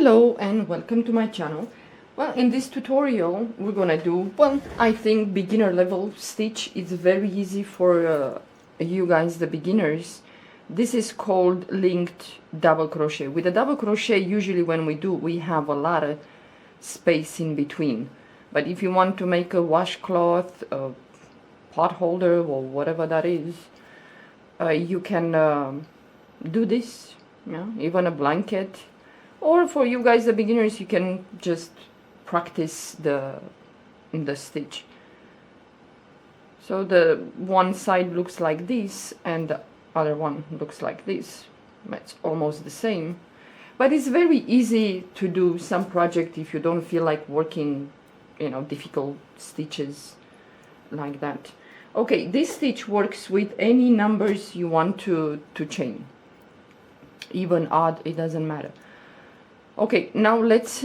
Hello and welcome to my channel. Well, in this tutorial we're gonna do, well, I think beginner level stitch. It's very easy for you guys, the beginners. This is called linked double crochet. With a double crochet, usually when we have a lot of space in between. But if you want to make a washcloth, a pot holder, or whatever that is, you can do this, yeah, even a blanket. Or for you guys, the beginners, you can just practice the stitch. So the one side looks like this and the other one looks like this. It's almost the same, but it's very easy to do some project if you don't feel like working, difficult stitches like that. Okay, this stitch works with any numbers you want to chain, even, odd, it doesn't matter. Okay, now let's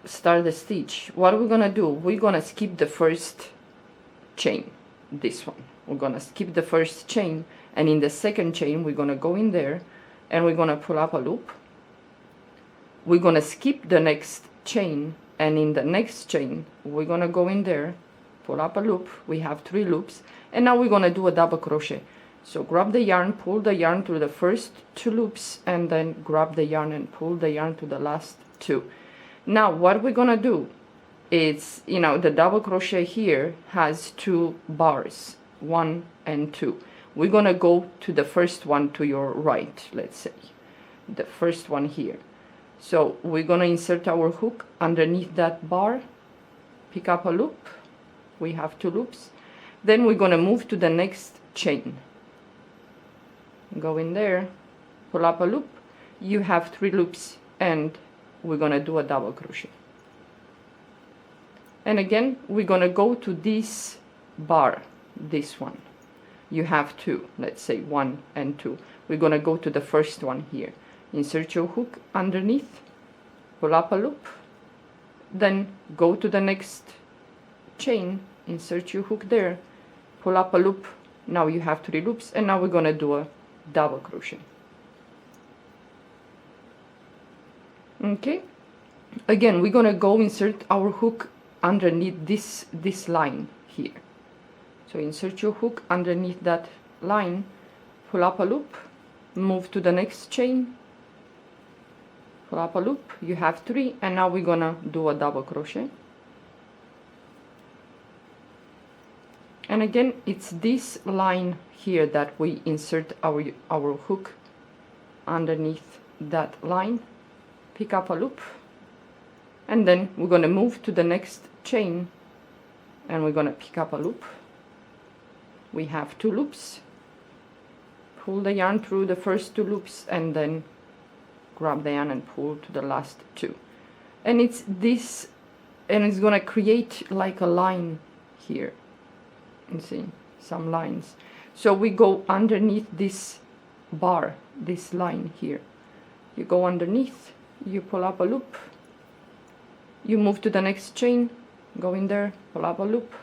start the stitch. What we're gonna do, we're gonna skip the first chain, this one. We're gonna skip the first chain, and in the second chain we're gonna go in there and we're gonna pull up a loop. We're gonna skip the next chain, and in the next chain we're gonna go in there, pull up a loop. We have 3 loops, and now we're gonna do a double crochet. So grab the yarn, pull the yarn through the first 2 loops, and then grab the yarn and pull the yarn to the last 2. Now what we're gonna do is, the double crochet here has 2 bars, 1 and 2. We're gonna go to the first one to your right, let's say, the first one here. So we're gonna insert our hook underneath that bar, pick up a loop. We have 2 loops. Then we're gonna move to the next chain. Go in there, pull up a loop. You have 3 loops, and we're gonna do a double crochet. And again, we're gonna go to this bar, this one. You have 2, let's say 1 and 2. We're gonna go to the first one here. Insert your hook underneath, pull up a loop, then go to the next chain, insert your hook there, pull up a loop. Now you have 3 loops, and now we're gonna do a double crochet. Okay, again we're gonna go insert our hook underneath this line here. So insert your hook underneath that line, pull up a loop, move to the next chain, pull up a loop. You have 3, and now we're gonna do a double crochet. And again, it's this line here that we insert our hook underneath that line, pick up a loop, and then we're going to move to the next chain and we're going to pick up a loop. We have 2 loops, pull the yarn through the first 2 loops, and then grab the yarn and pull to the last 2. And it's this, and it's going to create like a line here. You see some lines. So we go underneath this bar, this line here. You go underneath, you pull up a loop, you move to the next chain, go in there, pull up a loop,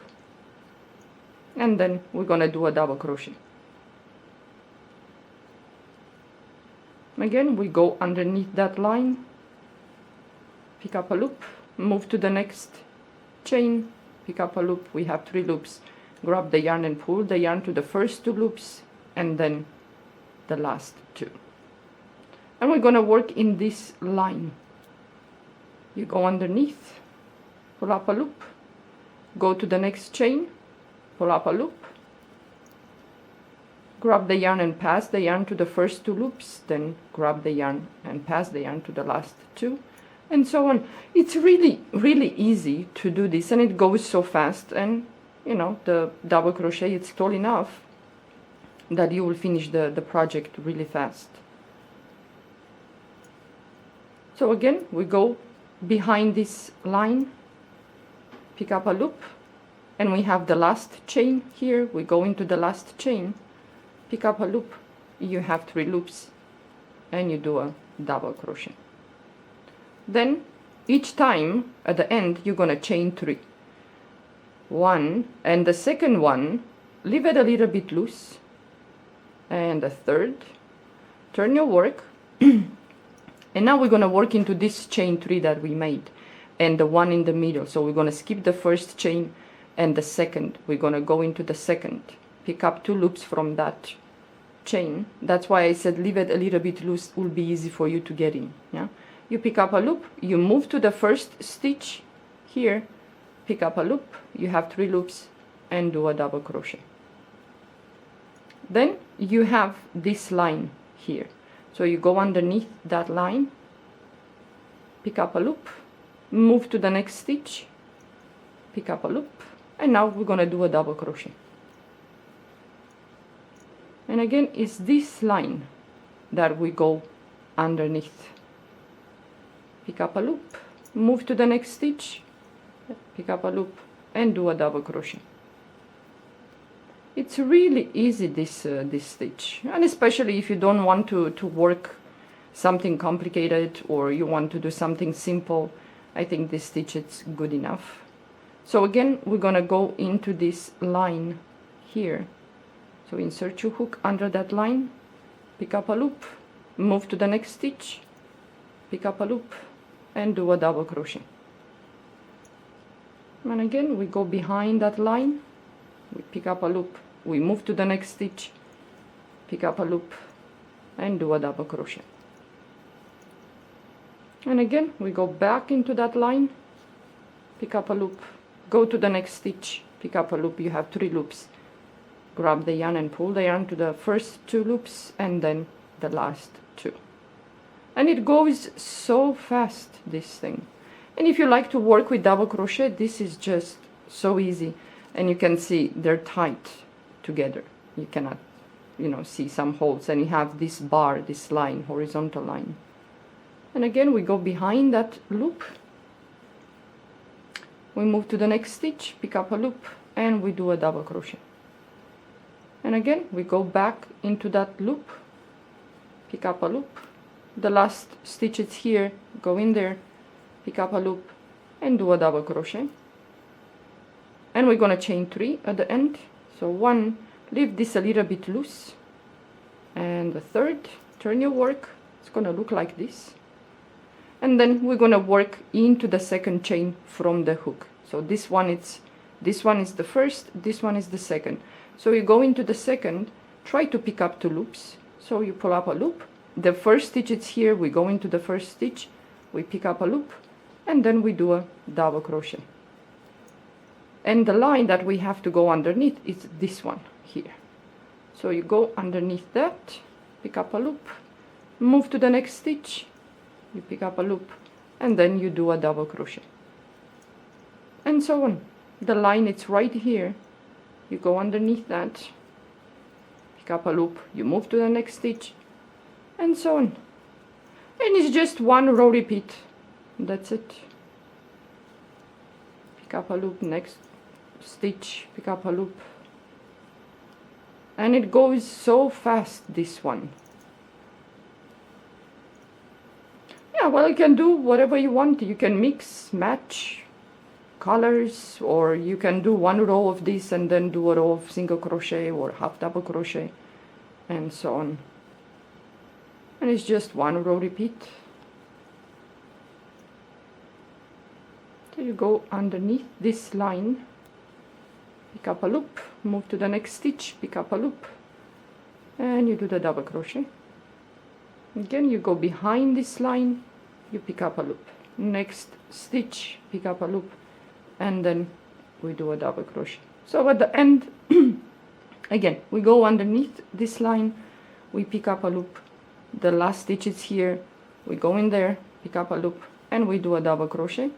and then we're gonna do a double crochet. Again, we go underneath that line, pick up a loop, move to the next chain, pick up a loop. We have 3 loops. Grab the yarn and pull the yarn to the first 2 loops, and then the last 2. And we're gonna work in this line. You go underneath, pull up a loop, go to the next chain, pull up a loop, grab the yarn and pass the yarn to the first 2 loops, then grab the yarn and pass the yarn to the last 2, and so on. It's really, really easy to do this, and it goes so fast. And the double crochet, it's tall enough that you will finish the project really fast. So again, we go behind this line, pick up a loop, and we have the last chain here. We go into the last chain, pick up a loop. You have 3 loops, and you do a double crochet. Then each time at the end you're gonna chain 3. 1, and the second one, leave it a little bit loose, and the third, turn your work, And now we're going to work into this chain 3 that we made and the one in the middle. So we're going to skip the first chain and the second. We're going to go into the second, pick up 2 loops from that chain. That's why I said leave it a little bit loose, it will be easy for you to get in. Yeah, you pick up a loop, you move to the first stitch here, pick up a loop, you have 3 loops and do a double crochet. Then you have this line here, so you go underneath that line, pick up a loop, move to the next stitch, pick up a loop, and now we're going to do a double crochet. And again, it's this line that we go underneath. Pick up a loop, move to the next stitch, pick up a loop, and do a double crochet. It's really easy, this stitch, and especially if you don't want to work something complicated or you want to do something simple, I think this stitch is good enough. So again, we're gonna go into this line here. So insert your hook under that line, pick up a loop, move to the next stitch, pick up a loop, and do a double crochet. And again, we go behind that line, we pick up a loop, we move to the next stitch, pick up a loop, and do a double crochet. And again, we go back into that line, pick up a loop, go to the next stitch, pick up a loop, you have 3 loops. Grab the yarn and pull the yarn to the first 2 loops and then the last 2. And it goes so fast, this thing. And if you like to work with double crochet, this is just so easy. And you can see they're tight together. You cannot, see some holes. And you have this bar, this line, horizontal line. And again, we go behind that loop. We move to the next stitch, pick up a loop, and we do a double crochet. And again, we go back into that loop, pick up a loop. The last stitch is here, go in there, pick up a loop, and do a double crochet. And we're gonna chain 3 at the end. So 1, leave this a little bit loose. And the third, turn your work, it's gonna look like this. And then we're gonna work into the second chain from the hook. So this one is the first, this one is the second. So you go into the second, try to pick up 2 loops. So you pull up a loop, the first stitch is here, we go into the first stitch, we pick up a loop, and then we do a double crochet. And the line that we have to go underneath is this one here. So you go underneath that, pick up a loop, move to the next stitch, you pick up a loop, and then you do a double crochet. And so on. The line is right here. You go underneath that, pick up a loop, you move to the next stitch, and so on. And it's just 1 row repeat. That's it. Pick up a loop, next stitch, pick up a loop. And it goes so fast, this one. Yeah, well, you can do whatever you want. You can mix, match colors, or you can do 1 row of this and then do a row of single crochet or half double crochet, and so on. And it's just 1 row repeat. So you go underneath this line, pick up a loop, move to the next stitch, pick up a loop, and you do the double crochet. Again, you go behind this line, you pick up a loop, next stitch, pick up a loop, and then we do a double crochet. So at the end, again, we go underneath this line, we pick up a loop, the last stitch is here, we go in there, pick up a loop, and we do a double crochet,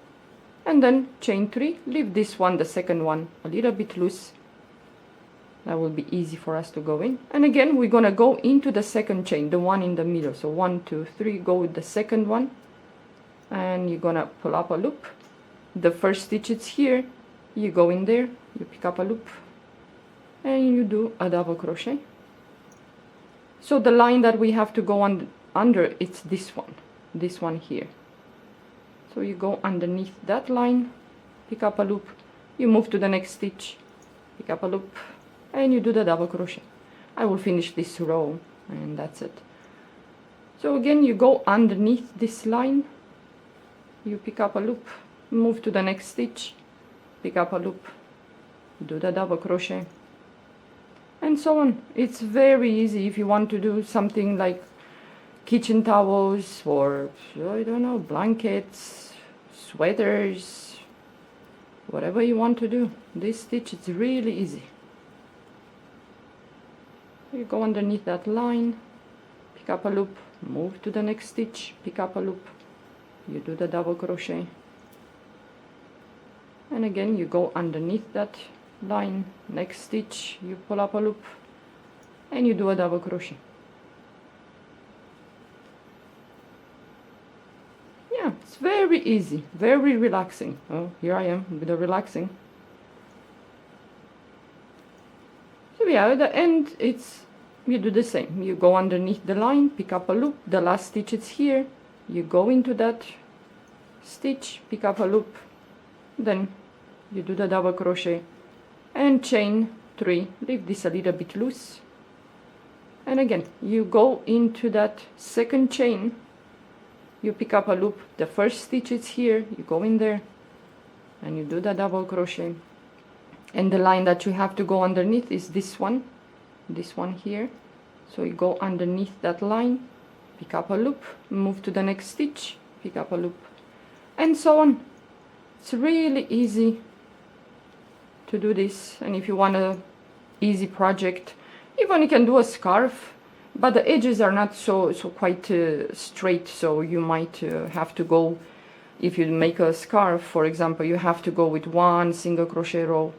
and then chain 3, leave this one, the second one, a little bit loose. That will be easy for us to go in. And again, we're gonna go into the second chain, the one in the middle. So 1, 2, 3, go with the second one, and you're gonna pull up a loop. The first stitch is here, you go in there, you pick up a loop, and you do a double crochet. So the line that we have to go under, it's this one here. So you go underneath that line, pick up a loop, you move to the next stitch, pick up a loop, and you do the double crochet. I will finish this row, and that's it. So again, you go underneath this line, you pick up a loop, move to the next stitch, pick up a loop, do the double crochet, and so on. It's very easy if you want to do something like kitchen towels or, I don't know, blankets, sweaters, whatever you want to do. This stitch is really easy. You go underneath that line, pick up a loop, move to the next stitch, pick up a loop, you do the double crochet, and again you go underneath that line, next stitch, you pull up a loop, and you do a double crochet. Yeah, it's very easy, very relaxing. Oh, here I am with the relaxing. So yeah, at the end you do the same. You go underneath the line, pick up a loop, the last stitch is here, you go into that stitch, pick up a loop, then you do the double crochet and chain 3, leave this a little bit loose, and again you go into that second chain, you pick up a loop, the first stitch is here, you go in there and you do the double crochet, and the line that you have to go underneath is this one here. So you go underneath that line, pick up a loop, move to the next stitch, pick up a loop, and so on. It's really easy to do this. And if you want a easy project, even you can do a scarf, but the edges are not so quite straight, so you might have to go, if you make a scarf for example, you have to go with one single crochet row,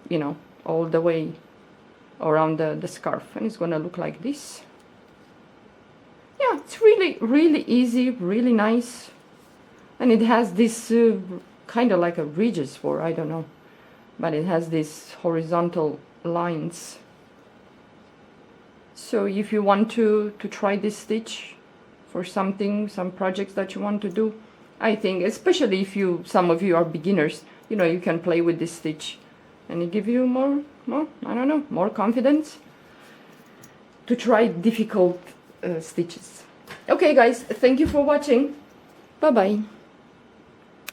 you know, all the way around the scarf, and it's gonna look like this. Yeah, it's really easy, really nice, and it has this kind of like a ridges, for I don't know, but it has these horizontal lines. So if you want to try this stitch for some projects that you want to do, I think especially if some of you are beginners, you know, you can play with this stitch and it give you more, I don't know, more confidence to try difficult stitches. Okay guys, thank you for watching. Bye bye.